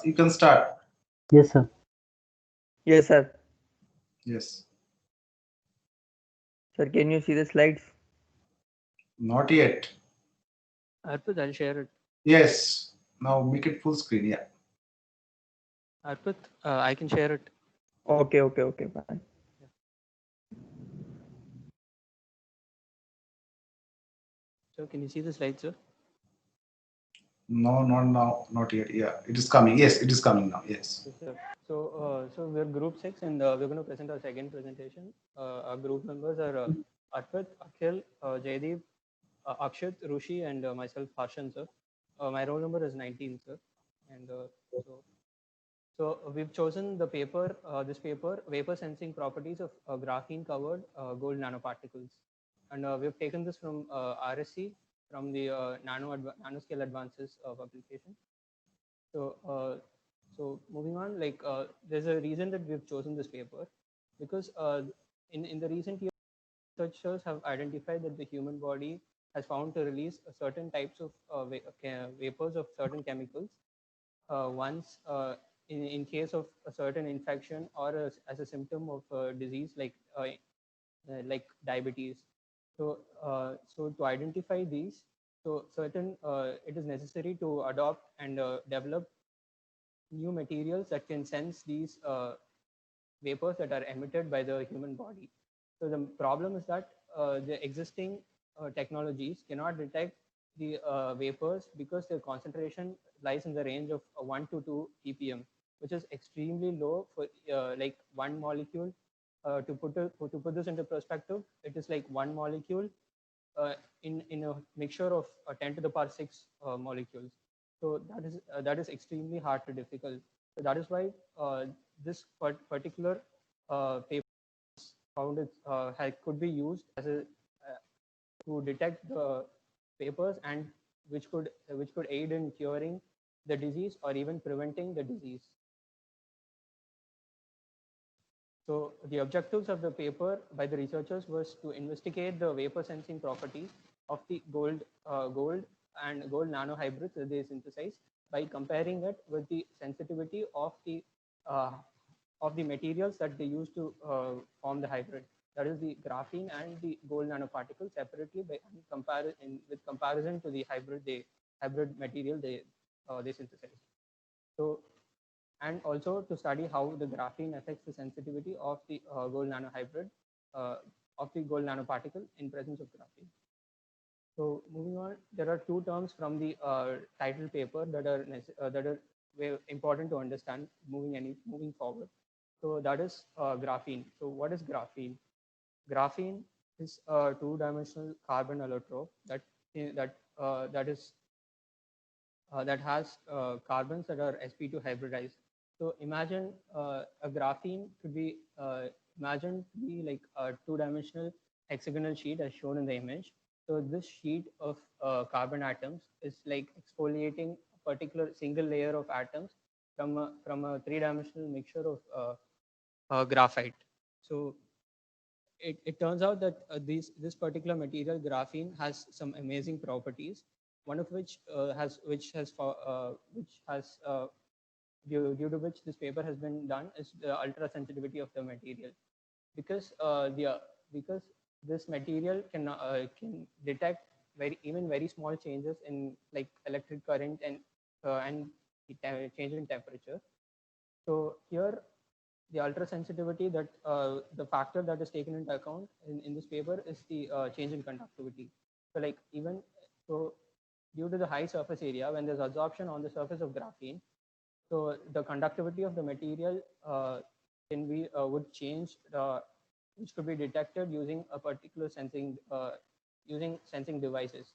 you can start. Yes, sir. Yes, sir. Yes. Sir, can you see the slides? Not yet. Arpit, I'll share it. Yes. Now make it full screen. Yeah. Arpit, I can share it. Okay, fine. Yeah. So can you see the slide, sir? No, not now. Not yet. Yeah. It is coming. Yes, it is coming now. Yes. Yes, sir. So we're group six, and we're going to present our second presentation. Our group members are Arpit, Akhil, Jaydeep, Akshit, Rushi, and myself, Harshan, sir. My roll number is 19, sir. And so, we've chosen the paper, this paper, vapor sensing properties of graphene covered gold nanoparticles. And we've taken this from RSC, from the nanoscale advances publication. So, so moving on, like there's a reason that we've chosen this paper, because in the recent years, researchers have identified that the human body has found to release certain types of vapors of certain chemicals once in case of a certain infection or as a symptom of disease like diabetes. So to identify these, so certain it is necessary to adopt and develop new materials that can sense these vapors that are emitted by the human body. So the problem is that the existing technologies cannot detect the vapors because their concentration lies in the range of 1 to 2 ppm, which is extremely low for like one molecule. To put this into perspective, it is like one molecule in a mixture of 10 to the power 6 molecules. So that is extremely hard to difficult. So that is why this particular paper found it could be used as a to detect the vapors, and which could aid in curing the disease or even preventing the disease. So the objectives of the paper by the researchers was to investigate the vapor sensing properties of the gold and gold nanohybrids that they synthesize by comparing it with the sensitivity uh, of the materials that they use to form the hybrid. That is the graphene and the gold nanoparticles separately with comparison to the hybrid material they synthesize. So, and also to study how the graphene affects the sensitivity of the gold nanohybrid of the gold nanoparticle in presence of graphene. So moving on, there are two terms from the title paper that are very important to understand moving forward. So that is graphene. So what is graphene? Graphene is a two-dimensional carbon allotrope that has carbons that are sp2 hybridized. So imagine a graphene could be imagined to be like a two-dimensional hexagonal sheet as shown in the image. So this sheet of carbon atoms is like exfoliating a particular single layer of atoms from a three-dimensional mixture of graphite. So it turns out that this particular material graphene has some amazing properties. One of which has due to which this paper has been done is the ultra sensitivity of the material, because because this material can detect very small changes in like electric current and change in temperature. So here the ultra sensitivity that the factor that is taken into account in this paper is the change in conductivity. So like even so due to the high surface area, when there's absorption on the surface of graphene, so the conductivity of the material can be would change, which could be detected using a particular using sensing devices.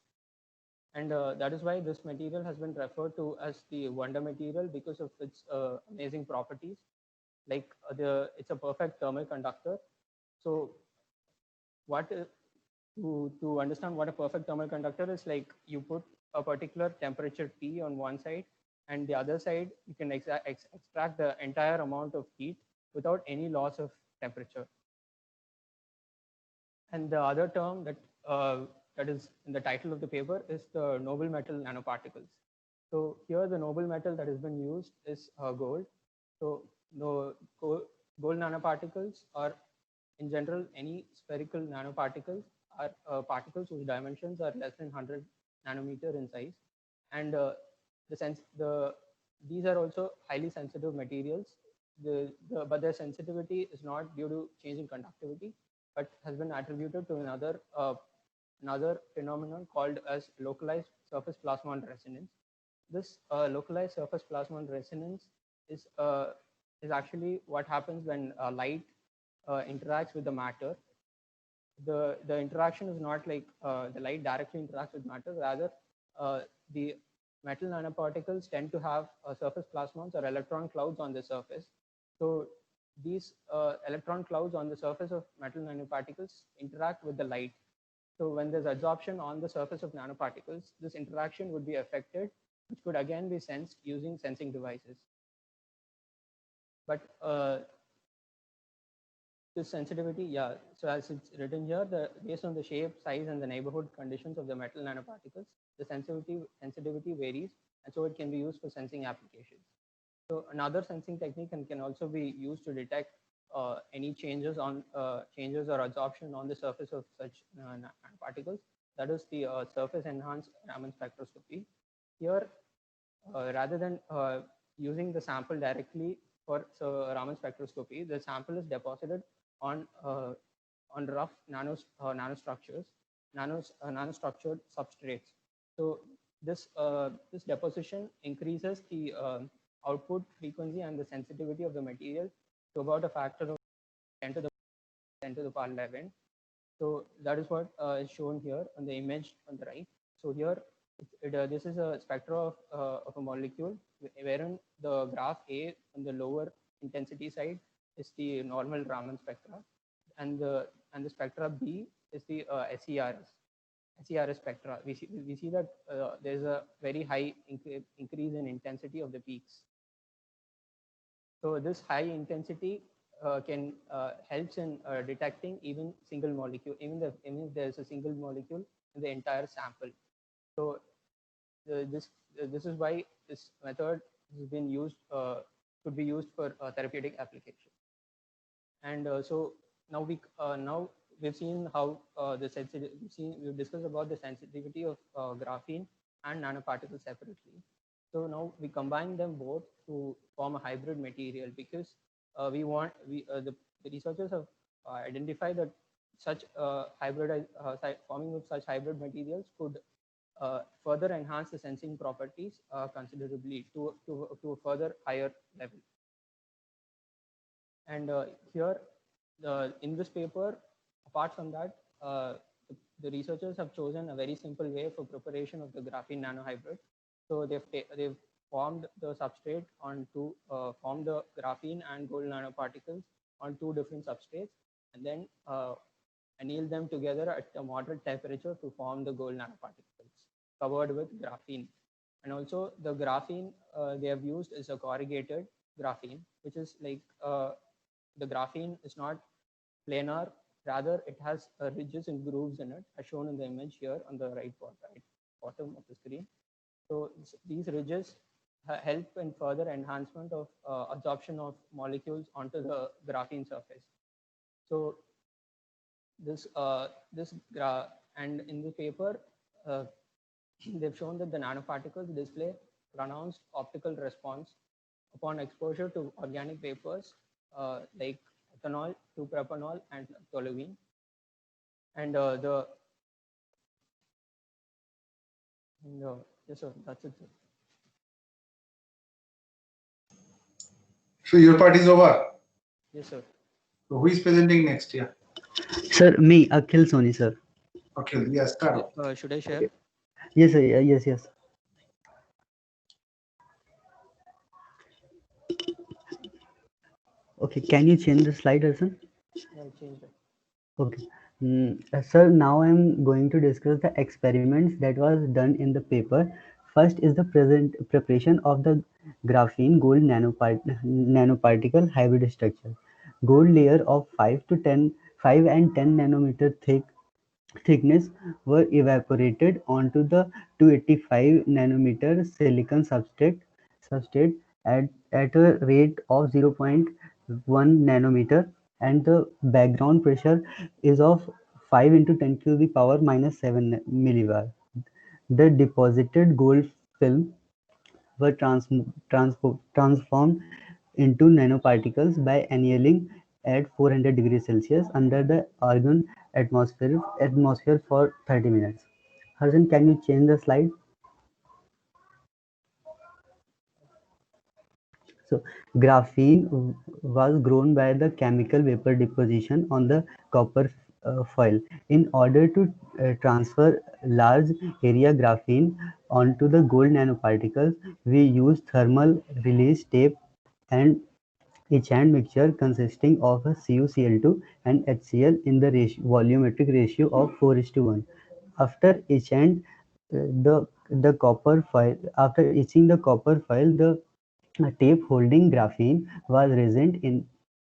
And that is why this material has been referred to as the wonder material, because of its amazing properties. Like it's a perfect thermal conductor. So what to understand what a perfect thermal conductor is, like you put a particular temperature T on one side, and the other side you can extract the entire amount of heat without any loss of temperature. And the other term that is in the title of the paper is the noble metal nanoparticles. So here the noble metal that has been used is gold. So the gold nanoparticles are in general any spherical nanoparticles are particles whose dimensions are less than 100 nanometer in size, and these are also highly sensitive materials. But their sensitivity is not due to change in conductivity, but has been attributed to another phenomenon called as localized surface plasmon resonance. This localized surface plasmon resonance is actually what happens when light interacts with the matter. The interaction is not like the light directly interacts with matter. Rather, the metal nanoparticles tend to have surface plasmons or electron clouds on the surface. So these electron clouds on the surface of metal nanoparticles interact with the light. So when there's absorption on the surface of nanoparticles, this interaction would be affected, which could again be sensed using sensing devices. But this sensitivity, yeah, so as it's written here, based on the shape, size, and the neighborhood conditions of the metal nanoparticles, the sensitivity varies, and so it can be used for sensing applications. So another sensing technique can also be used to detect any changes or absorption on the surface of such nanoparticles. That is the surface enhanced Raman spectroscopy. Here, rather than using the sample directly for Raman spectroscopy, the sample is deposited on rough nanostructured substrates. So this deposition increases the output frequency and the sensitivity of the material to about a factor of 10 to the power 11. So that is what is shown here on the image on the right. So here, this is a spectra of a molecule, wherein the graph A on the lower intensity side is the normal Raman spectra, and the spectra B is the SERS spectra. We see that there's a very high increase in intensity of the peaks. So this high intensity can helps in detecting even single molecule, even if there's a single molecule in the entire sample. So this is why this method has been used, could be used for therapeutic application. And so now we've seen how we've discussed about the sensitivity of graphene and nanoparticles separately. So now we combine them both to form a hybrid material, because the researchers have identified that such forming of such hybrid materials could further enhance the sensing properties considerably to a further higher level. And here, in this paper, apart from that, the researchers have chosen a very simple way for preparation of the graphene nanohybrid. So they've formed the substrate formed the graphene and gold nanoparticles on two different substrates, and then anneal them together at a moderate temperature to form the gold nanoparticles covered with graphene. And also the graphene they have used is a corrugated graphene, which is like the graphene is not planar, rather it has ridges and grooves in it, as shown in the image here on the right bottom of the screen. So these ridges help in further enhancement of absorption of molecules onto the graphene surface. So and in the paper, they've shown that the nanoparticles display pronounced optical response upon exposure to organic vapors like ethanol, 2-propanol, and toluene. And yes, sir, that's it. So your part is over. Yes, sir. So who is presenting next? Yeah. Sir, me, Akhil Soni, sir. Okay. Yeah. Start. Should I share? Yes, sir. Yes. Okay, can you change the slide, Arsan? I'll change it. Okay. Sir, now I'm going to discuss the experiments that was done in the paper. First is the preparation of the graphene gold nanoparticle hybrid structure. Gold layer of 5 and 10 nanometer thick thickness were evaporated onto the 285 nanometer silicon substrate at a rate of 0.1 nanometer, and the background pressure is of 5 into 10 to the power minus 7 millibar. The deposited gold film were transformed into nanoparticles by annealing at 400 degrees Celsius under the Argon atmosphere for 30 minutes. Harshan, can you change the slide? So, graphene was grown by the chemical vapor deposition on the copper foil. In order to transfer large area graphene onto the gold nanoparticles, we use thermal release tape and etchant mixture consisting of a CuCl2 and HCl in the volumetric ratio of 4:1. After etchant, the copper foil after etching the copper foil, the tape holding graphene was resined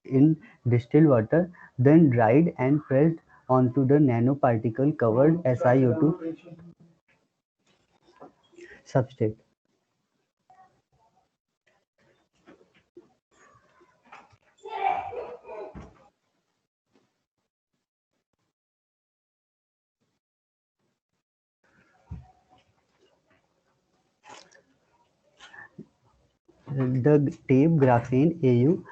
in distilled water, then dried and pressed onto the nanoparticle covered SiO2 substrate. The tape graphene AU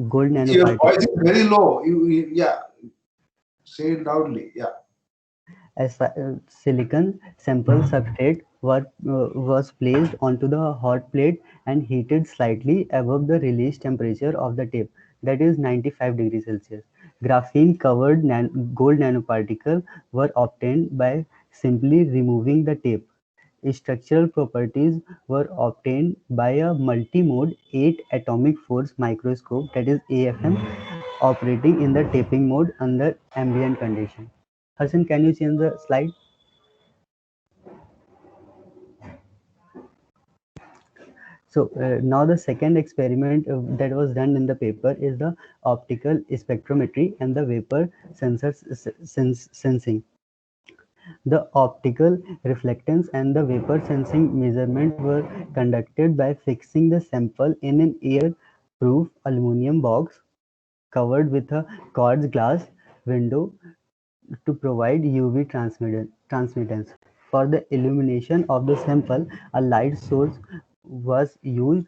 gold Your voice nanoparticle is very low. Yeah, say it loudly. Yeah. as silicon sample substrate was placed onto the hot plate and heated slightly above the release temperature of the tape, that is 95 degrees Celsius. Graphene covered gold nanoparticle were obtained by simply removing the tape. Structural properties were obtained by a multi-mode 8 atomic force microscope, that is AFM, operating in the taping mode under ambient condition. Harshan, can you change the slide? So now the second experiment that was done in the paper is the optical spectrometry and the vapor sensing. The optical reflectance and the vapor sensing measurement were conducted by fixing the sample in an air-proof aluminum box covered with a quartz glass window to provide UV transmittance. For the illumination of the sample, a light source was used,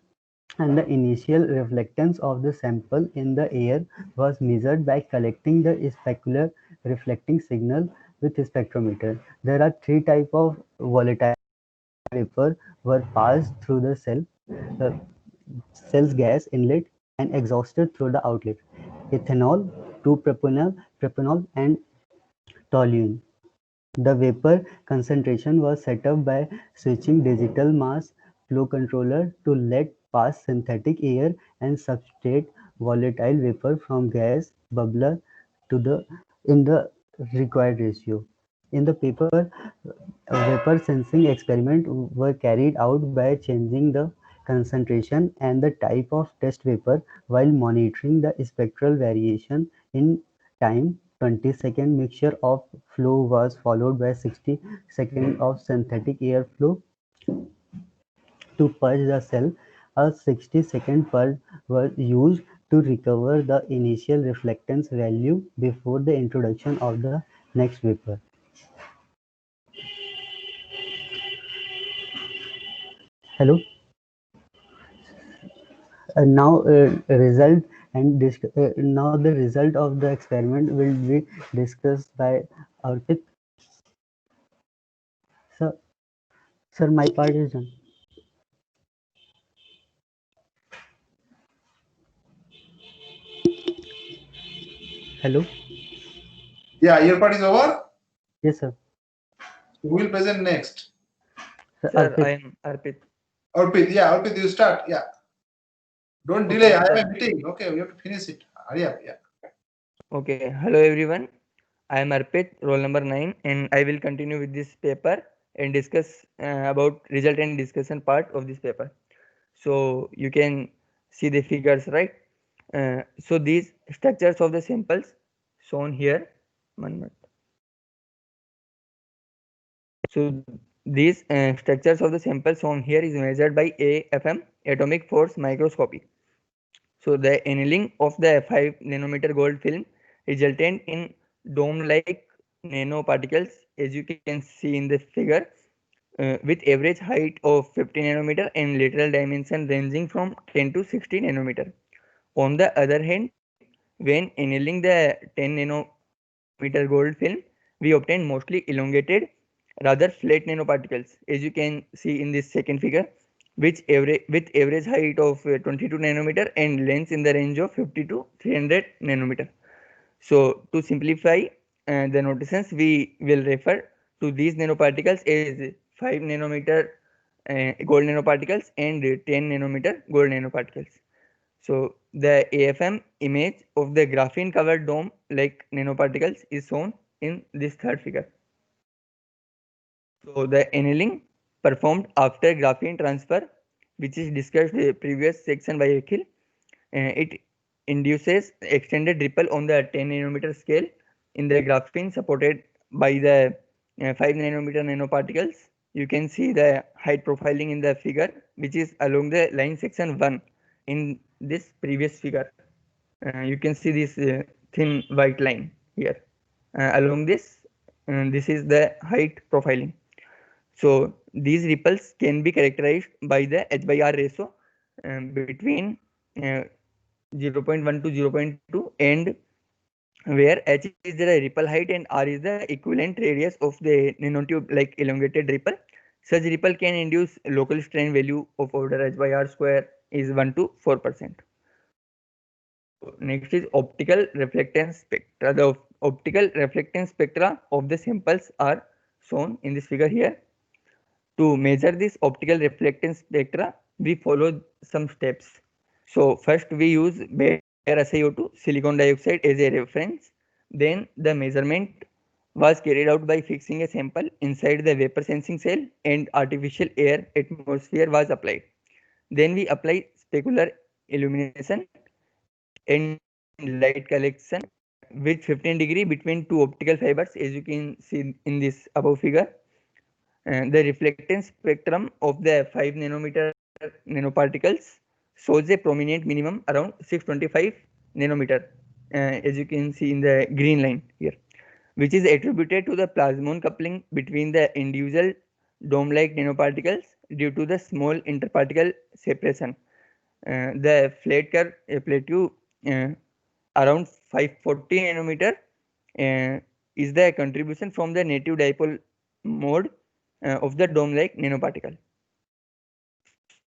and the initial reflectance of the sample in the air was measured by collecting the specular reflecting signal with a spectrometer. There are three types of volatile vapor were passed through the uh, cell's gas inlet and exhausted through the outlet: ethanol, 2-propanol, and toluene. The vapor concentration was set up by switching digital mass flow controller to let pass synthetic air and substrate volatile vapor from gas bubbler to the in the required ratio. In the paper, vapor sensing experiment were carried out by changing the concentration and the type of test vapor while monitoring the spectral variation in time. 20-second mixture of flow was followed by 60 seconds of synthetic air flow to purge the cell. A 60-second purge was used to recover the initial reflectance value before the introduction of the next vapor. Hello. Now now the result of the experiment will be discussed by Arpit. Sir, sir, my part is done. Hello. Yeah, your part is over. Yes, sir. Who will present next? Sir, Sir, I Arpit. am Arpit. Arpit. Yeah, Arpit, you start. Yeah. Don't Okay, delay. I have sir. a meeting. Okay, we have to finish it. Hurry up. Yeah. Okay. Hello, everyone. I am Arpit, roll number 9, and I will continue with this paper and discuss about result and discussion part of this paper. So you can see the figures, right? So these structures of the samples shown here. 1 minute. So these structures of the samples shown here is measured by AFM, atomic force microscopy. So the annealing of the 5 nanometer gold film resulted in dome-like nanoparticles, as you can see in the figure, with average height of 50 nanometer and lateral dimension ranging from 10 to 60 nanometer. On the other hand, when annealing the 10 nanometer gold film, we obtain mostly elongated, rather flat nanoparticles, as you can see in this second figure, which with average height of 22 nanometer and length in the range of 50 to 300 nanometer. So to simplify the notations, we will refer to these nanoparticles as 5 nanometer gold nanoparticles and 10 nanometer gold nanoparticles. So the AFM image of the graphene covered dome like nanoparticles is shown in this third figure. So the annealing performed after graphene transfer, which is discussed in the previous section by Akhil, it induces extended ripple on the 10 nanometer scale in the graphene supported by the 5 nanometer nanoparticles. You can see the height profiling in the figure, which is along the line section 1 in this previous figure. You can see this thin white line here. Along this is the height profiling. So these ripples can be characterized by the h by r ratio between uh, 0.1 to 0.2, and where h is the ripple height and r is the equivalent radius of the nanotube like elongated ripple. Such ripple can induce local strain value of order h by r square is 1 to 4%. Next is optical reflectance spectra. The optical reflectance spectra of the samples are shown in this figure here. To measure this optical reflectance spectra, we follow some steps. So first we use bare SiO2 silicon dioxide as a reference. Then the measurement was carried out by fixing a sample inside the vapor sensing cell and artificial air atmosphere was applied. Then we apply specular illumination and light collection with 15 degree between two optical fibers, as you can see in this above figure. The reflectance spectrum of the 5 nanometer nanoparticles shows a prominent minimum around 625 nanometer, as you can see in the green line here, which is attributed to the plasmon coupling between the individual dome-like nanoparticles due to the small interparticle separation. The flat curve plateau around 540 nanometer is the contribution from the native dipole mode of the dome-like nanoparticle.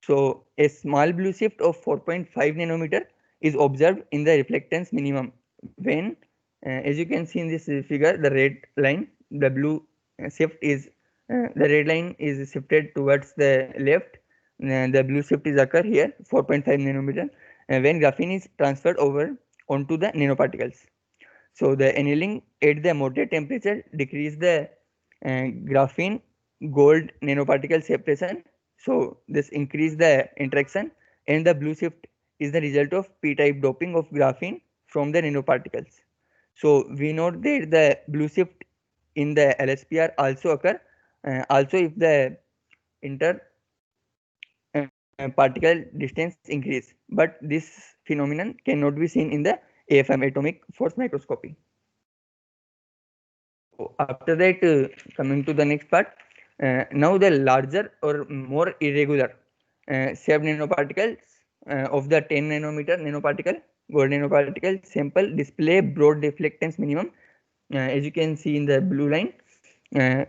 So a small blue shift of 4.5 nanometer is observed in the reflectance minimum when, as you can see in this figure, the red line, the blue shift is, the red line is shifted towards the left. The blue shift is occur here, 4.5 nanometer, when graphene is transferred over onto the nanoparticles. So the annealing at the moderate temperature decrease the graphene gold nanoparticle separation. So this increase the interaction, and the blue shift is the result of p-type doping of graphene from the nanoparticles. So we note that the blue shift in the LSPR also occur, also if the inter particle distance increase, but this phenomenon cannot be seen in the AFM, atomic force microscopy. After that, coming to the next part, now the larger or more irregular shaped nanoparticles of the 10 nanometer nanoparticle, gold nanoparticle sample display broad reflectance minimum, as you can see in the blue line, uh,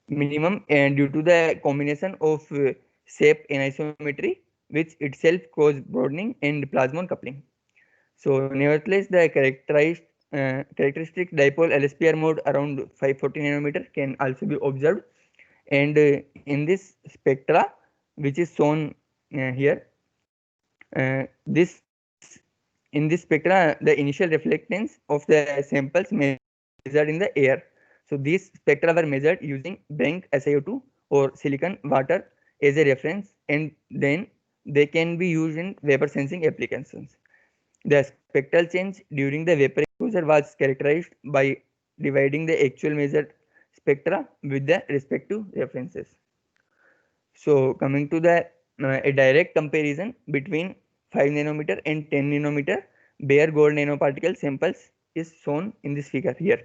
minimum due to the combination of shape anisometry, which itself cause broadening and plasmon coupling. So nevertheless, the characteristic dipole LSPR mode around 540 nanometer can also be observed, and in this spectra, which is shown here, this in this spectra, the initial reflectance of the samples measured in the air. So these spectra were measured using blank SiO2 or silicon water as a reference, and then they can be used in vapor sensing applications. The spectral change during the vapor exposure was characterized by dividing the actual measured spectra with the respective references. So coming to the a direct comparison between 5 nanometer and 10 nanometer bare gold nanoparticle samples is shown in this figure here.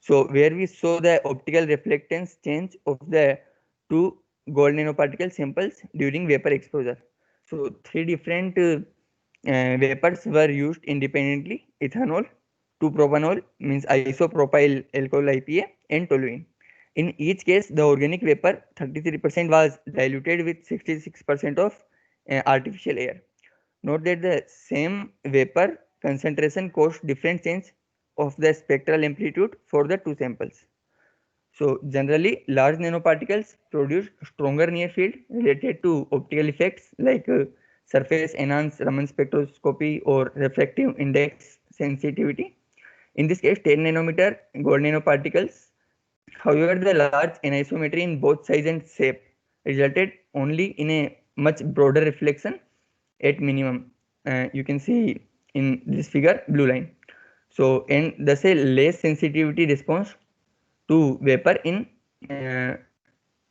So where we show the optical reflectance change of the two gold nanoparticle samples during vapor exposure. So three different vapors were used independently: ethanol, 2-propanol means isopropyl alcohol IPA, and toluene. In each case, the organic vapor 33% was diluted with 66% of artificial air. Note that the same vapor concentration caused different change of the spectral amplitude for the two samples. So generally, large nanoparticles produce stronger near field related to optical effects like surface enhanced Raman spectroscopy or refractive index sensitivity. In this case, 10 nanometer gold nanoparticles. However, the large anisometry in both size and shape resulted only in a much broader reflection at minimum. You can see in this figure blue line. So, and thus a less sensitivity response to vapor in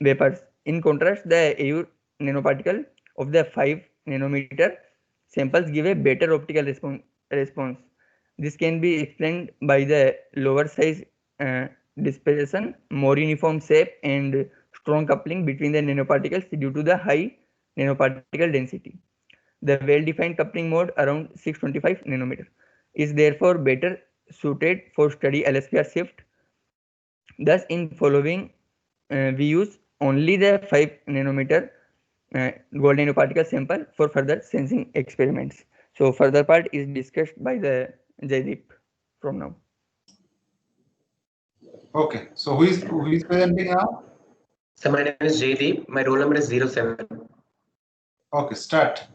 vapors. In contrast, the AU nanoparticle of the 5 nanometer samples give a better optical response. This can be explained by the lower size dispersion, more uniform shape, and strong coupling between the nanoparticles due to the high nanoparticle density. The well-defined coupling mode around 625 nanometer is therefore better suited for study LSPR shift. Thus, in following, we use only the 5 nanometer gold nanoparticle sample for further sensing experiments. So, further part is discussed by the Jaideep from now. Okay, so who is presenting now? So my name is Jaideep. My roll number is 07. Okay, start.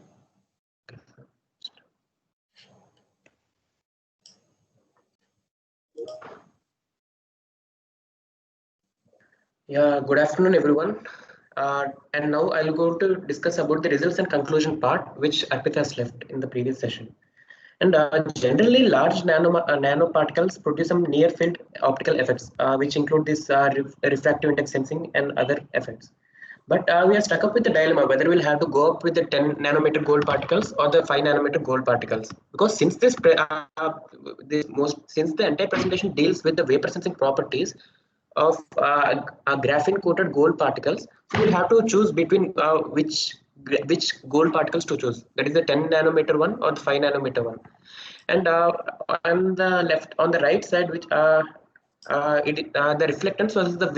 Yeah, good afternoon, everyone. And now I'll go to discuss about the results and conclusion part, which Arpita has left in the previous session. And generally, large nanoparticles produce some near-field optical effects, which include this refractive index sensing and other effects. But we are stuck up with the dilemma whether we'll have to go up with the 10 nanometer gold particles or the 5 nanometer gold particles. Because since since the entire presentation deals with the vapor sensing properties of graphene coated gold particles, so we'll have to choose between which gold particles to choose. That is the 10 nanometer one or the 5 nanometer one. And on the left, on the right side, which the reflectance versus the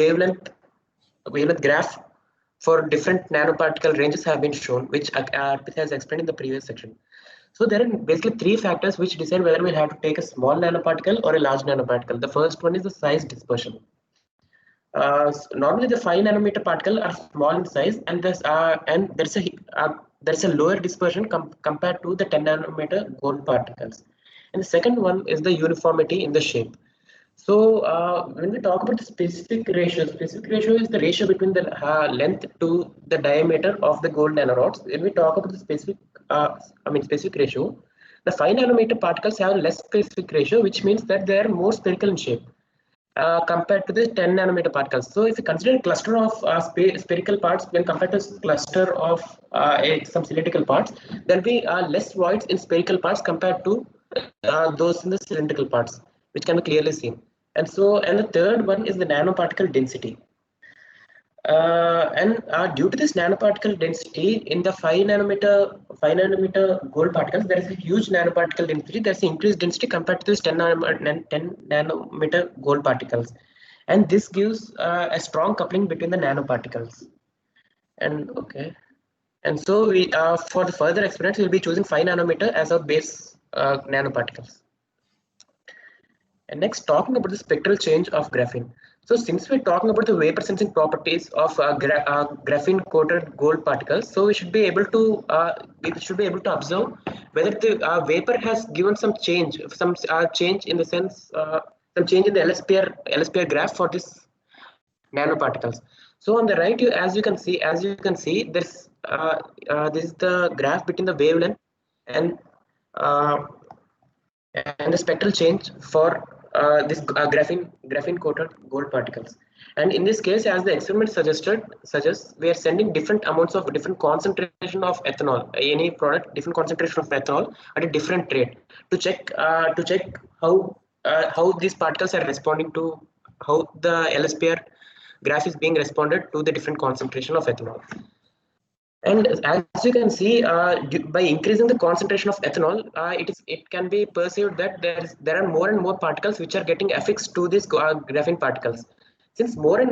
wavelength graph for different nanoparticle ranges have been shown, which Arpita has explained in the previous section. So there are basically three factors which decide whether we have to take a small nanoparticle or a large nanoparticle. The first one is the size dispersion. Normally the 5 nanometer particle are small in size, and there's a lower dispersion compared to the 10 nanometer gold particles. And the second one is the uniformity in the shape. So when we talk about the specific ratio is the ratio between the length to the diameter of the gold nanorods. When we talk about the specific ratio, the 5 nanometer particles have less specific ratio, which means that they are more spherical in shape compared to the 10 nanometer particles. So if you consider a cluster of spherical parts when compared to a cluster of some cylindrical parts, there will be less voids in spherical parts compared to those in the cylindrical parts, which can be clearly seen. And the third one is the nanoparticle density. Due to this nanoparticle density in the 5 nanometer gold particles, there is a huge nanoparticle density. There's an increased density compared to this 10 nanometer gold particles, and this gives a strong coupling between the nanoparticles. And so we for the further experiments we'll be choosing 5 nanometer as our base nanoparticles. And next, talking about the spectral change of graphene. So since we're talking about the vapor sensing properties of graphene coated gold particles, so we should be able to observe whether the vapor has given some change in the sense some change in the LSPR graph for this nanoparticles. So on the right, as you can see, this is the graph between the wavelength and the spectral change for graphene coated gold particles. And in this case, as the experiment suggests, we are sending different amounts of different concentration of ethanol, any product, different concentration of ethanol at a different rate to check how these particles are responding to how the LSPR graph is being responded to the different concentration of ethanol. And as you can see, by increasing the concentration of ethanol, it can be perceived that there are more and more particles which are getting affixed to these graphene particles. Since more and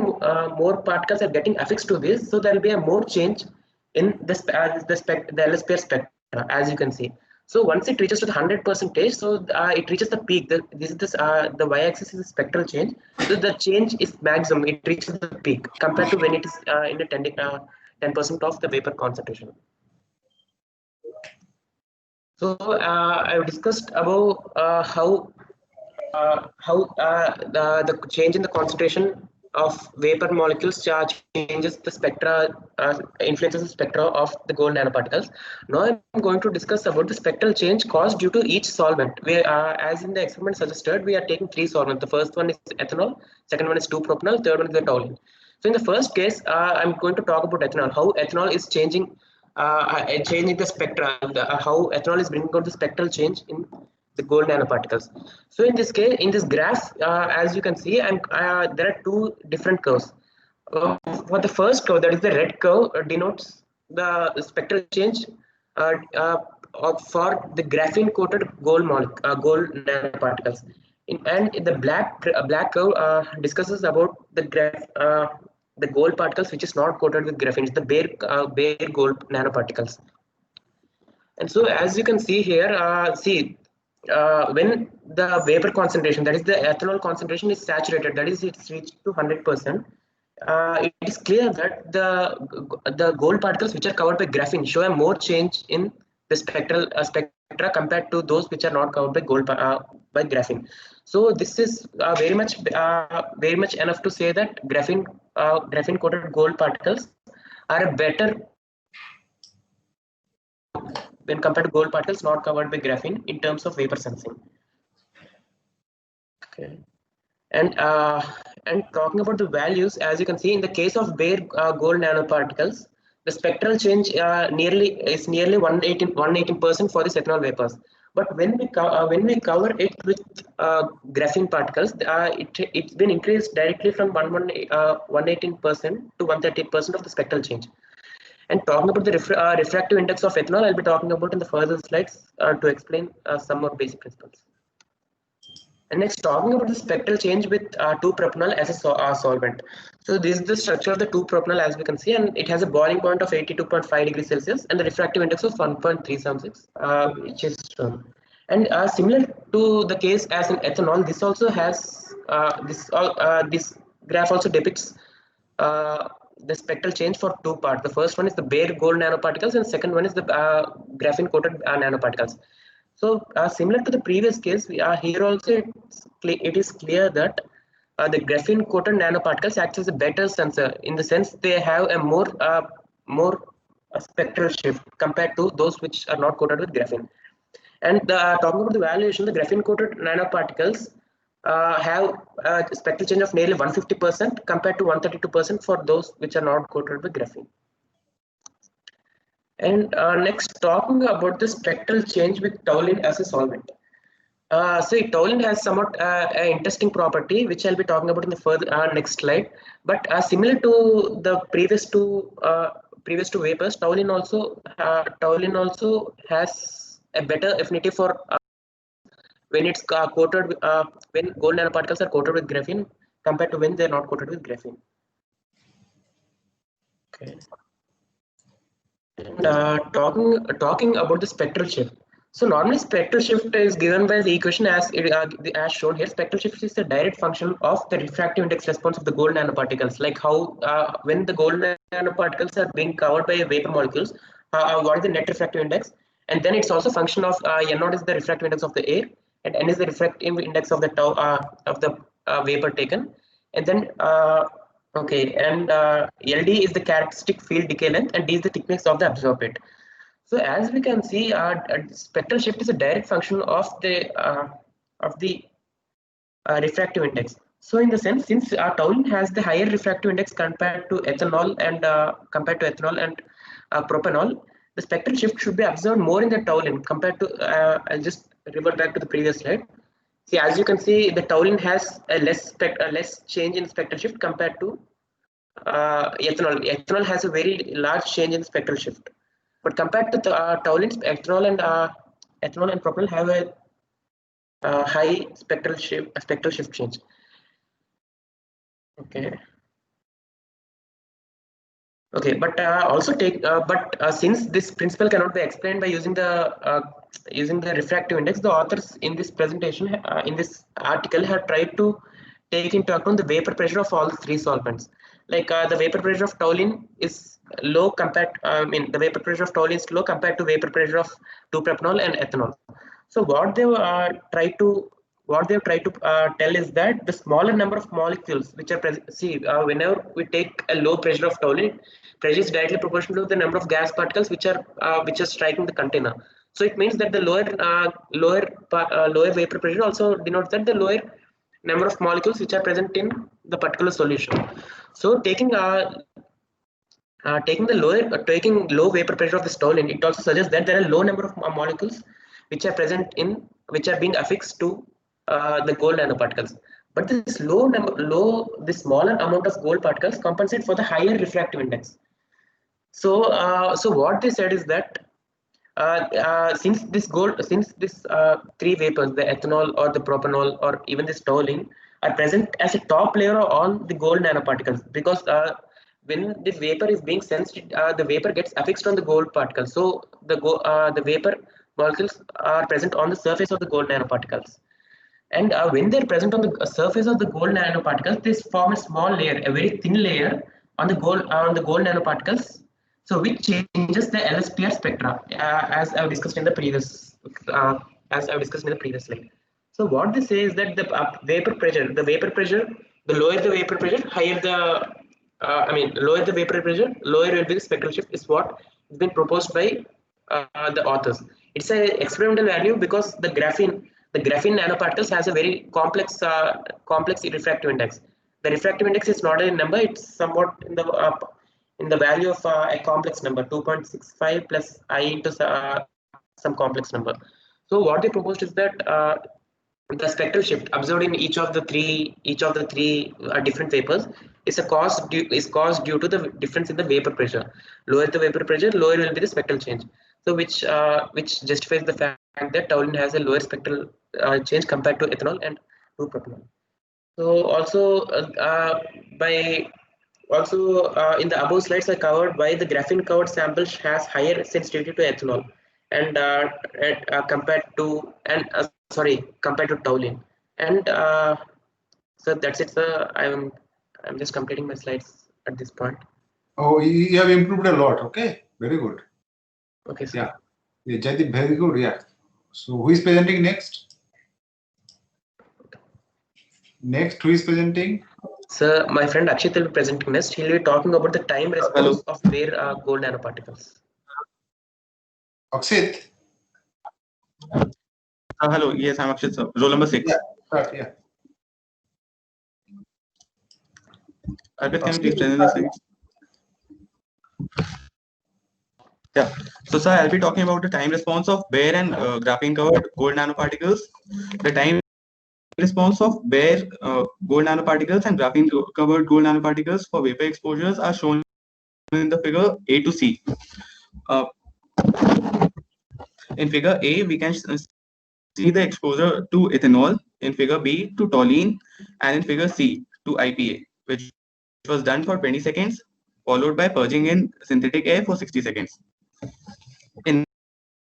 more particles are getting affixed to this, so there will be a more change in the LSPR spectra, as you can see. So once it reaches to the 100%, so it reaches the peak. The y-axis is the spectral change. So the change is maximum. It reaches the peak compared to when it is in the 10% of the vapor concentration. So I've discussed about how the change in the concentration of vapor molecules changes the spectra, influences the spectra of the gold nanoparticles. Now I'm going to discuss about the spectral change caused due to each solvent. As in the experiment suggested, we are taking 3 solvents. The first one is ethanol, second one is 2-propanol, third one is the toluene. So in the first case, I'm going to talk about ethanol, how ethanol is changing the spectra, how ethanol is bringing out the spectral change in the gold nanoparticles. So in this case, in this graph, as you can see, there are 2 different curves. For the first curve, that is the red curve, denotes the spectral change for the graphene coated gold nanoparticles. And the black curve discusses about the gold particles which is not coated with graphene. It's the bare gold nanoparticles. And so as you can see here, when the vapor concentration, that is the ethanol concentration, is saturated, that is it's reached to 100%, it is clear that the gold particles which are covered by graphene show a more change in the spectra compared to those which are not covered by by graphene. So this is very much enough to say that graphene coated gold particles are a better when compared to gold particles not covered by graphene in terms of vapor sensing. Okay. And talking about the values, as you can see, in the case of bare gold nanoparticles, the spectral change nearly 118% for the ethanol vapors. But when we cover it with graphene particles, it's been increased directly from 118% to 130% of the spectral change. And talking about the refractive index of ethanol, I'll be talking about in the further slides to explain some more basic principles. And next, talking about the spectral change with 2-propanol as a solvent. So this is the structure of the 2-propanol, as we can see, and it has a boiling point of 82.5 degrees Celsius and the refractive index of 1.376, which is shown. And similar to the case as in ethanol, this also has this graph also depicts the spectral change for 2 parts. The first one is the bare gold nanoparticles, and second one is the graphene coated nanoparticles. So similar to the previous case, here also it is clear that the graphene coated nanoparticles acts as a better sensor, in the sense they have a more spectral shift compared to those which are not coated with graphene. And talking about the valuation, the graphene coated nanoparticles have a spectral change of nearly 150% compared to 132% for those which are not coated with graphene. And next, talking about the spectral change with toluene as a solvent. So toluene has somewhat an interesting property, which I'll be talking about in the further next slide. But similar to the previous two vapors, toluene also has a better affinity for when it's coated when gold nanoparticles are coated with graphene compared to when they're not coated with graphene. Okay. And talking about the spectral shift. So normally spectral shift is given by the equation as shown here. Spectral shift is the direct function of the refractive index response of the gold nanoparticles. Like how when the gold nanoparticles are being covered by vapor molecules, what is the net refractive index? And then it's also a function of N0 is the refractive index of the air, and N is the refractive index of the vapor taken. And then okay, and LD is the characteristic field decay length, and D is the thickness of the absorbate. So as we can see, spectral shift is a direct function of the refractive index. So in the sense, since toluene has the higher refractive index compared to ethanol and propanol, the spectral shift should be observed more in the toluene compared to. I'll just revert back to the previous slide. See, as you can see, the toluene has a less change in spectral shift compared to ethanol. Ethanol has a very large change in spectral shift, but compared to the toluene, ethanol and propanol have a high spectral shift change. Okay. Okay, but also since this principle cannot be explained by using the refractive index, the authors in this presentation in this article have tried to take into account the vapor pressure of all the three solvents. Like the vapor pressure of toluene is low compared. The vapor pressure of toluene is low compared to vapor pressure of 2-propanol and ethanol. So what they've tried to tell is that the smaller number of molecules which are present. See, whenever we take a low pressure of toluene, pressure is directly proportional to the number of gas particles which are striking the container. So it means that the lower vapor pressure also denotes that the lower number of molecules which are present in the particular solution. So taking low vapor pressure of the toluene, it also suggests that there are low number of molecules which are being affixed to the gold nanoparticles. But this this smaller amount of gold particles compensate for the higher refractive index. So what they said is that since this three vapors, the ethanol or the propanol or even this toluene, are present as a top layer on the gold nanoparticles, because when the vapor is being sensed, the vapor gets affixed on the gold particles. So the vapor molecules are present on the surface of the gold nanoparticles. And when they're present on the surface of the gold nanoparticles, they form a small layer, a very thin layer on the gold nanoparticles. So which changes the LSPR spectra, as I've discussed in the previous slide. So what they say is that the vapor pressure, the lower the vapor pressure, higher the lower the vapor pressure, lower will be the spectral shift, is what has been proposed by the authors. It's an experimental value because the graphene nanoparticles has a very complex refractive index. The refractive index is not a number; it's somewhat in the value of a complex number, 2.65 plus I into some complex number. So what they proposed is that the spectral shift observed in each of the three different vapors is caused due to the difference in the vapor pressure. Lower the vapor pressure, lower will be the spectral change. So which justifies the fact that toluene has a lower spectral change compared to ethanol and 2-propanol. So also in the above slides I covered why the graphene covered sample has higher sensitivity to ethanol and compared to toluene. And so that's it, sir. I'm just completing my slides at this point. Oh, you have improved a lot. Okay, very good. Okay, sir. Yeah, Jaideep, very good. Yeah. So who is presenting next? Next, who is presenting? Sir, my friend Akshit will be presenting next. He'll be talking about the time response of bare gold nanoparticles. Akshit. Hello. Yes, I'm Akshit, sir. Roll number 6. Yeah. Start. Yeah. Arpit, can you please present the slides? Yeah. So, sir, I'll be talking about the time response of bare and graphene covered gold nanoparticles. The time response of bare gold nanoparticles and graphene covered gold nanoparticles for vapor exposures are shown in the figure A to C. In figure A, we can see the exposure to ethanol, in figure B to toluene, and in figure C to IPA, which was done for 20 seconds, followed by purging in synthetic air for 60 seconds. In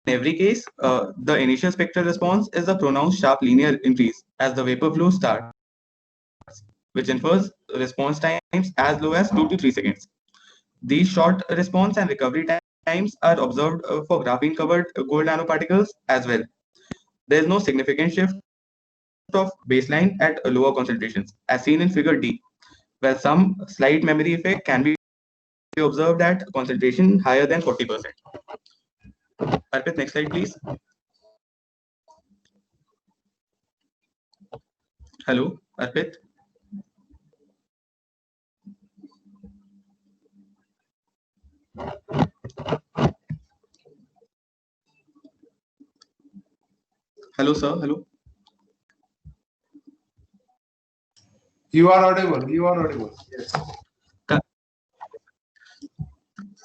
every case, the initial spectral response is a pronounced sharp linear increase as the vapor flow starts, which infers response times as low as 2 to 3 seconds. These short response and recovery times are observed for graphene covered gold nanoparticles as well. There is no significant shift of baseline at lower concentrations, as seen in figure D, where some slight memory effect can be observed at concentration higher than 40%. Arpit, next slide, please. Hello, Arpit. Hello, sir. Hello. You are audible. You are audible. Yes.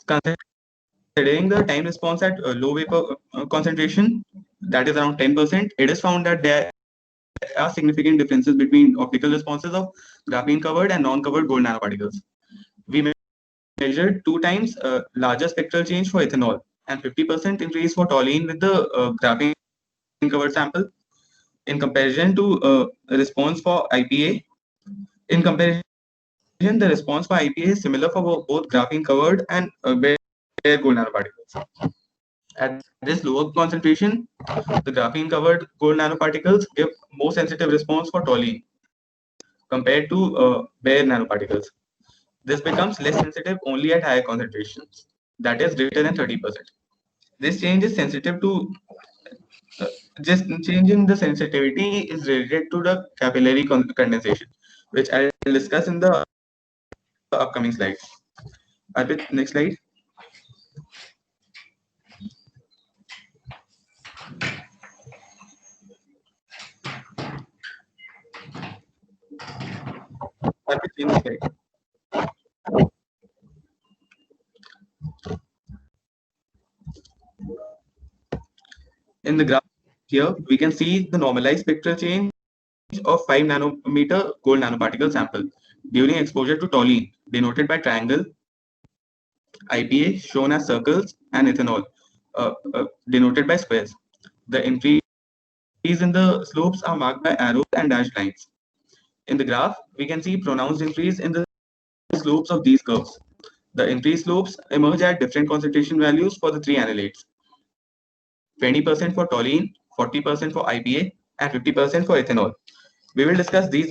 Considering the time response at low vapor concentration, that is around 10%, it is found that there are significant differences between optical responses of graphene covered and non-covered gold nanoparticles. We measured 2 times larger spectral change for ethanol and 50% increase for toluene with the graphene covered sample in comparison to response for IPA. In comparison, the response for IPA is similar for both graphene covered and bare gold nanoparticles. At this lower concentration, the graphene covered gold nanoparticles give more sensitive response for toluene compared to bare nanoparticles. This becomes less sensitive only at higher concentrations, that is greater than 30%. This change is sensitive to just changing the sensitivity is related to the capillary condensation, which I'll discuss in the upcoming slides. Arpit, next slide. Arpit, change the slide. In the graph here, we can see the normalized spectral change of 5 nanometer gold nanoparticle sample during exposure to toluene, denoted by triangle, IPA shown as circles, and ethanol denoted by squares. The increase in the slopes are marked by arrows and dashed lines. In the graph, we can see pronounced increase in the slopes of these curves. The increased slopes emerge at different concentration values for the three anilides: 20% for toluene, 40% for IPA, and 50% for ethanol. We will discuss these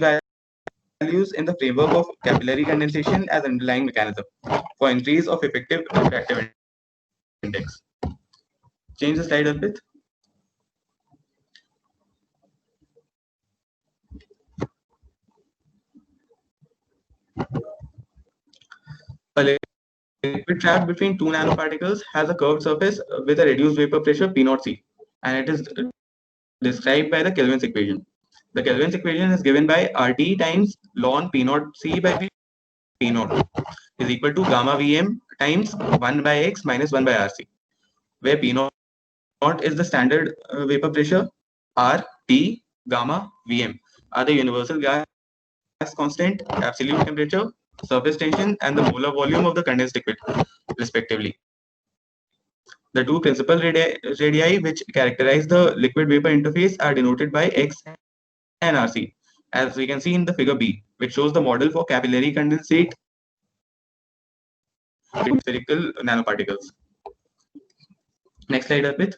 values in the framework of capillary condensation as underlying mechanism for increase of effective refractive index. Change the slide a bit. A liquid trapped between two nanoparticles has a curved surface with a reduced vapor pressure P0 C, and it is described by the Kelvin's equation. The Kelvin's equation is given by RT times ln P0 C by P0 is equal to gamma Vm times 1 by x minus 1 by Rc, where P0 is the standard vapor pressure, R, T, gamma, Vm are the universal gas constant, absolute temperature, surface tension, and the molar volume of the condensed liquid, respectively. The two principal radii which characterize the liquid vapor interface are denoted by X and Rc, as we can see in the figure B, which shows the model for capillary condensate with spherical nanoparticles. Next slide, Arpit.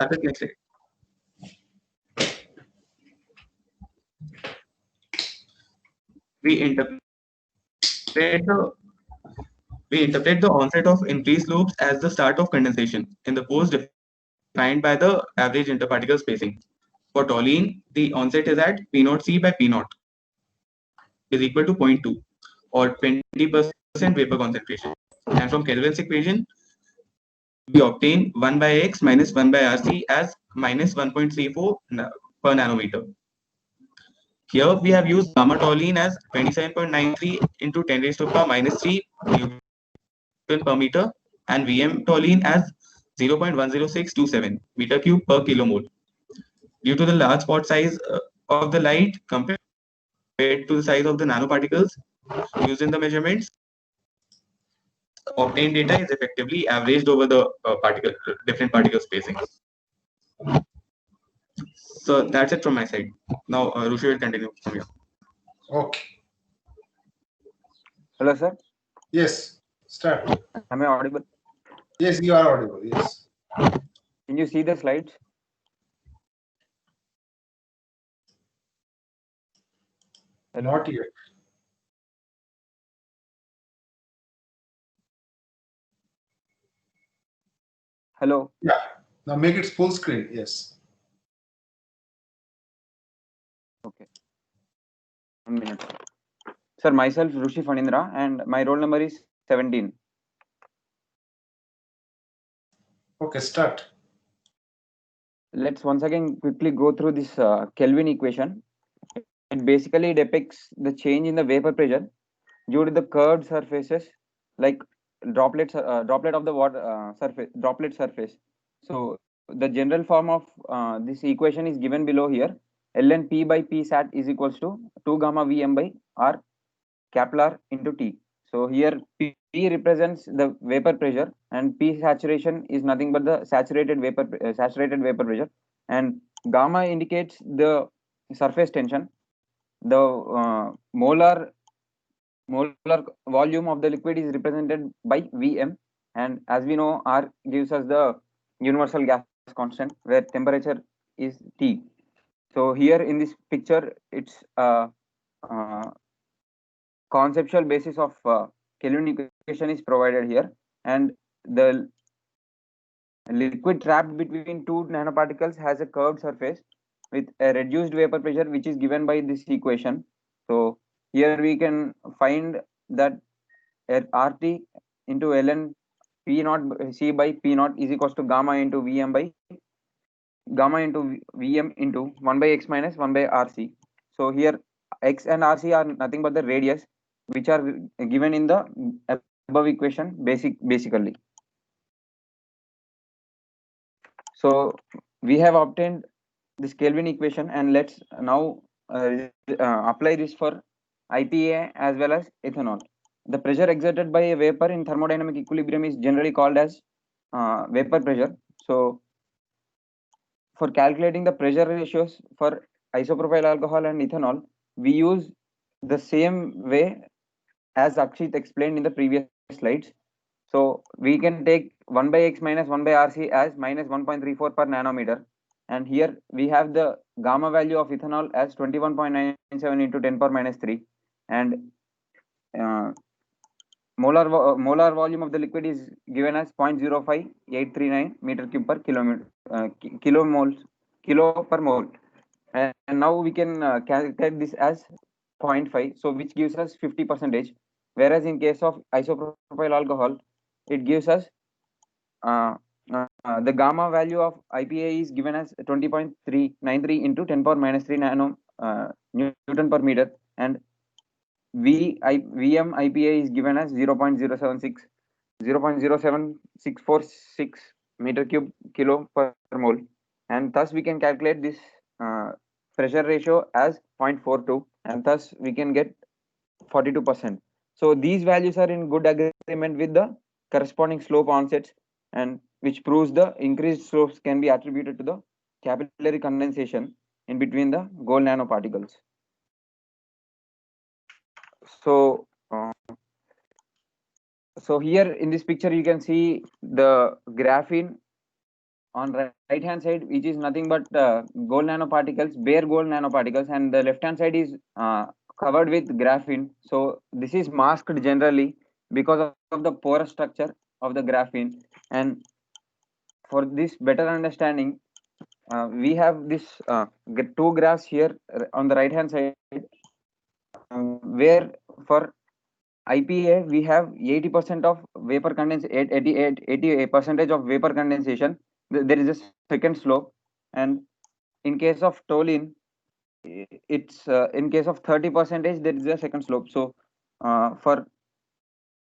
Arpit, next slide. We interpret the onset of increased slopes as the start of condensation in the pose defined by the average interparticle spacing. For toluene, the onset is at P0 C by P0 is equal to 0.2 or 20% vapor concentration. And from Kelvin's equation, we obtain 1 by x minus 1 by Rc as minus 1.34 per nanometer. Here we have used gamma toluene as 27.93 into 10 raised to the power minus 3 Newton per meter and Vm toluene as 0.10627 meter cube per kilomole. Due to the large spot size of the light compared to the size of the nanoparticles used in the measurements, obtained data is effectively averaged over the different particle spacing. So that's it from my side. Now Rushi will continue from here. Okay. Hello, sir. Yes. Start. Am I audible? Yes, you are audible. Yes. Can you see the slides? Not yet. Hello. Yeah. Now make it full screen. Yes. Okay. 1 minute. Sir, myself Rushi Fanindra and my roll number is 17. Okay, start. Let's once again quickly go through this Kelvin equation. It basically depicts the change in the vapor pressure due to the curved surfaces like droplet of the water surface, droplet surface. So the general form of this equation is given below here. Ln P by P sat is equals to 2 gamma Vm by R Kepler into T. So here P represents the vapor pressure and P saturation is nothing but the saturated vapor pressure, and gamma indicates the surface tension. The molar volume of the liquid is represented by Vm, and as we know, R gives us the universal gas constant where temperature is T. So here in this picture, it's uh, conceptual basis of Kelvin equation is provided here, and the liquid trapped between two nanoparticles has a curved surface with a reduced vapor pressure, which is given by this equation. So here we can find that RT into ln P naught C by P naught is equals to gamma into Vm by gamma into Vm into 1 by x minus 1 by Rc. So here x and Rc are nothing but the radius, which are given in the above equation basically. So we have obtained this Kelvin equation, and let's now apply this for IPA as well as ethanol. The pressure exerted by a vapor in thermodynamic equilibrium is generally called as vapor pressure. So for calculating the pressure ratios for isopropyl alcohol and ethanol, we use the same way as Akshit explained in the previous slides. So we can take 1 by x minus 1 by Rc as minus 1.34 per nanometer. And here we have the gamma value of ethanol as 21.97 into 10 power minus 3. And uh, molar volume of the liquid is given as 0.05839 meter cube per kilometer, kilo per mole. And now we can calculate this as 0.5, so which gives us 50%. Whereas in case of isopropyl alcohol, it gives us the gamma value of IPA is given as 20.393 into 10 power minus 3 Newton per meter, and Vm IPA is given as 0.07646 meter cube kilo per mole, and thus we can calculate this pressure ratio as 0.42, and thus we can get 42%. So these values are in good agreement with the corresponding slope onsets, and which proves the increased slopes can be attributed to the capillary condensation in between the gold nanoparticles. So so here in this picture you can see the graphene on right hand side, which is nothing but gold nanoparticles, bare gold nanoparticles, and the left hand side is covered with graphene. So this is masked generally because of the porous structure of the graphene. And for this better understanding, we have this two graphs here on the right hand side, where for IPA we have 80% of vapor condensation, 80% of vapor condensation. There is a second slope, and in case of toluene, it's in case of 30%, there is a second slope. So for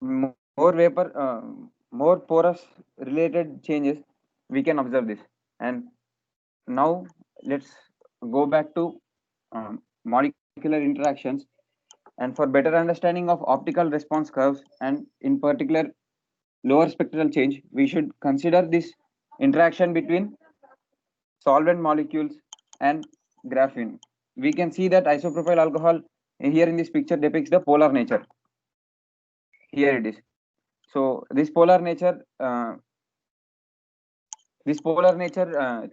more vapor, more porous related changes, we can observe this. And now let's go back to molecular interactions. And for better understanding of optical response curves, and in particular lower spectral change, we should consider this interaction between solvent molecules and graphene. We can see that isopropyl alcohol here in this picture depicts the polar nature. Here it is. So this polar nature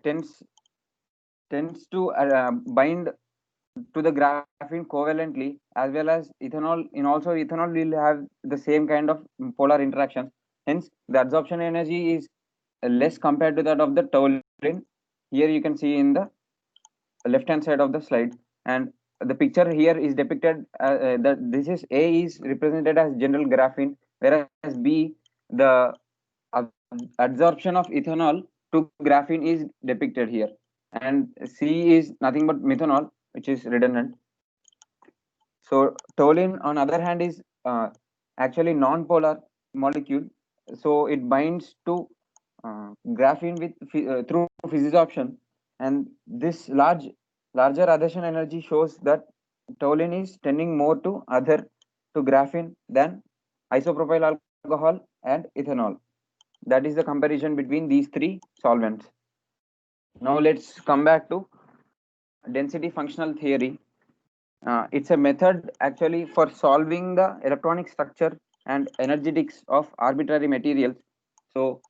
tends to bind to the graphene covalently, as well as ethanol. In also ethanol will have the same kind of polar interactions. Hence, the absorption energy is less compared to that of the toluene. Here you can see in the left hand side of the slide, and the picture here is depicted that this is A is represented as general graphene, whereas B, the absorption of ethanol to graphene is depicted here, and C is nothing but methanol, which is redundant. So toluene, on other hand, is actually non-polar molecule, so it binds to graphene with through physisorption, and this larger adhesion energy shows that toluene is tending more to adhere to graphene than isopropyl alcohol and ethanol. That is the comparison between these three solvents. Now let's come back to density functional theory. It's a method actually for solving the electronic structure and energetics of arbitrary materials. So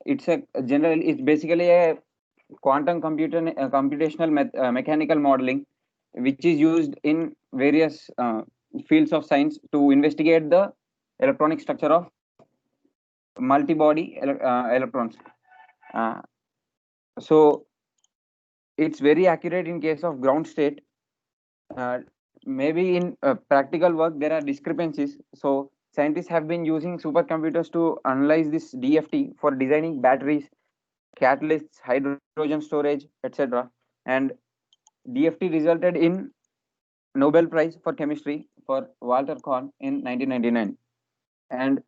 it's it's basically a quantum computational mechanical modeling, which is used in various fields of science to investigate the electronic structure of multi-body electrons. Uh, so it's very accurate in case of ground state. Maybe in practical work there are discrepancies, so scientists have been using supercomputers to analyze this DFT for designing batteries, catalysts, hydrogen storage, etc. And DFT resulted in Nobel Prize for Chemistry for Walter Korn in 1999. And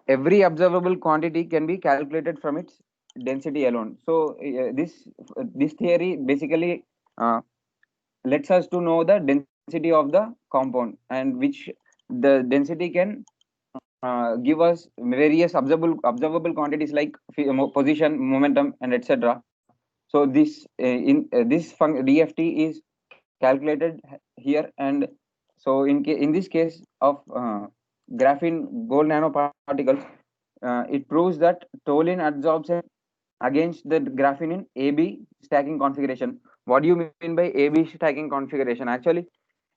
every observable quantity can be calculated from its density alone. So this theory basically lets us to know the density of the compound, and which the density can give us various observable quantities like position, momentum, and etc. So this DFT is calculated here, and so in this case of graphene gold nanoparticles, it proves that toluene absorbs against the graphene in AB stacking configuration. What do you mean by AB stacking configuration? Actually,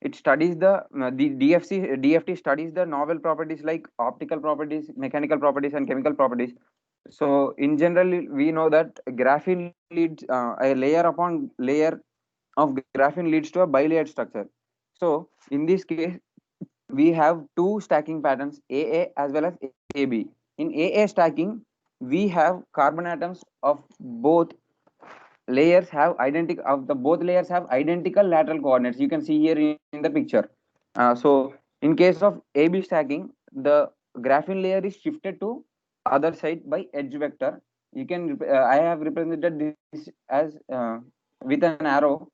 it studies the DFT studies the novel properties like optical properties, mechanical properties, and chemical properties. So in general, we know that graphene leads a layer upon layer of graphene leads to a bilayered structure. So in this case, we have two stacking patterns, AA as well as AB. In AA stacking, we have carbon atoms of both layers have identical lateral coordinates. You can see here in the picture. So in case of AB stacking, the graphene layer is shifted to other side by edge vector. You can I have represented this as with an arrow.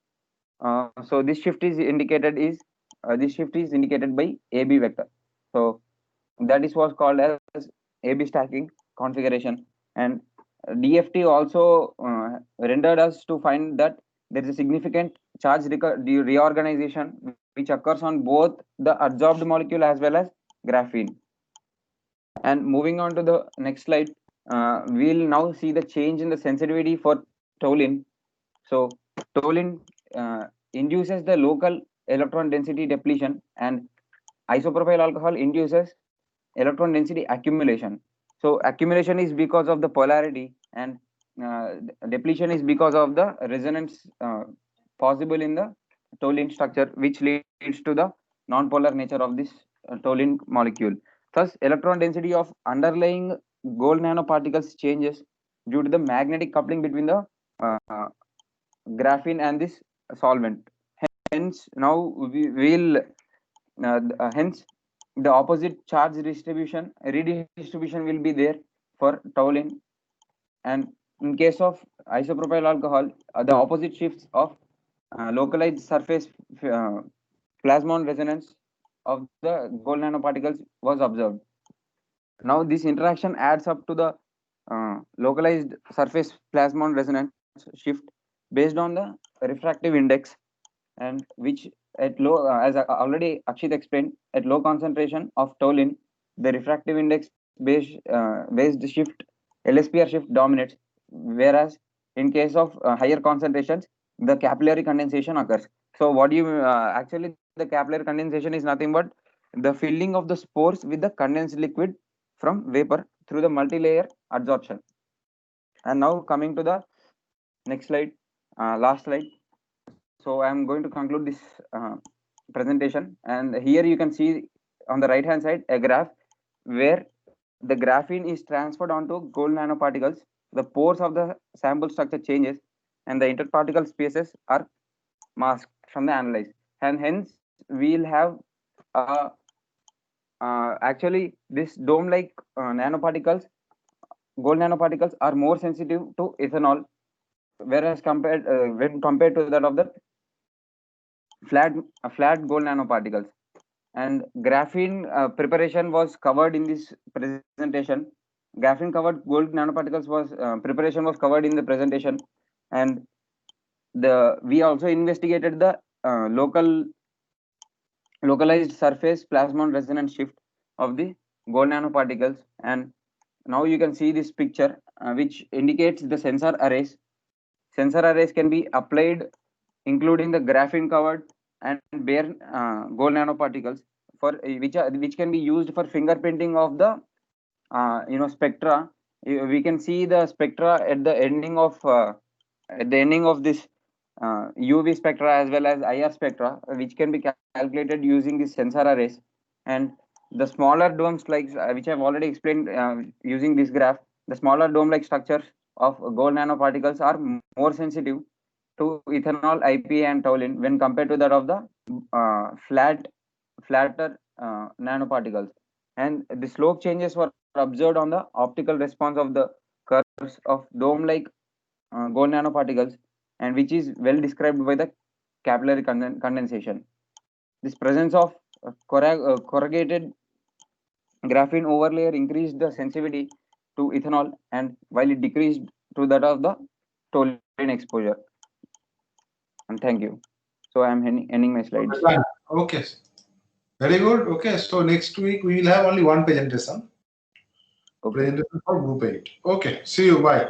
So this shift is indicated by AB vector. So that is what's called as AB stacking configuration. And DFT also rendered us to find that there is a significant charge reorganization which occurs on both the adsorbed molecule as well as graphene. And moving on to the next slide, we'll now see the change in the sensitivity for toluene. So toluene induces the local electron density depletion, and isopropyl alcohol induces electron density accumulation. So accumulation is because of the polarity, and depletion is because of the resonance possible in the toluene structure, which leads to the non-polar nature of this toluene molecule. Thus, electron density of underlying gold nanoparticles changes due to the magnetic coupling between the graphene and this solvent. Hence, now we will hence the opposite charge redistribution will be there for toluene, and in case of isopropyl alcohol, the opposite shifts of localized surface plasmon resonance of the gold nanoparticles was observed. Now this interaction adds up to the localized surface plasmon resonance shift based on the refractive index, and which at low as already Akshit explained, at low concentration of toluene, the refractive index based shift LSPR shift dominates, whereas in case of higher concentrations, the capillary condensation occurs. So what do you actually, the capillary condensation is nothing but the filling of the spores with the condensed liquid from vapor through the multi-layer adsorption. And now coming to the next slide, last slide. So I'm going to conclude this presentation, and here you can see on the right hand side a graph where the graphene is transferred onto gold nanoparticles. The pores of the sample structure changes, and the interparticle spaces are masked from the analyze, and hence we'll have actually this dome-like nanoparticles. Gold nanoparticles are more sensitive to ethanol, whereas when compared to that of the flat gold nanoparticles. And graphene preparation was covered in this presentation. Graphene covered gold nanoparticles was preparation was covered in the presentation, and we also investigated the localized surface plasmon resonance shift of the gold nanoparticles. And now you can see this picture which indicates the sensor arrays. Sensor arrays can be applied including the graphene covered and bare gold nanoparticles for which can be used for fingerprinting of the spectra. We can see the spectra at the ending of this UV spectra as well as IR spectra, which can be calculated using the sensor arrays. And the smaller domes, like which I've already explained using this graph, the smaller dome-like structures of gold nanoparticles are more sensitive to ethanol, IPA, and toluene when compared to that of the flatter nanoparticles. And the slope changes were observed on the optical response of the curves of dome-like gold nanoparticles, and which is well described by the capillary condensation. This presence of corrugated graphene overlayer increased the sensitivity to ethanol, and while it decreased to that of the toluene exposure. And thank you. So I'm ending my slides. Okay. Very good. Okay. So next week we will have only one presentation. Okay. Presentation for group 8. Okay. See you. Bye.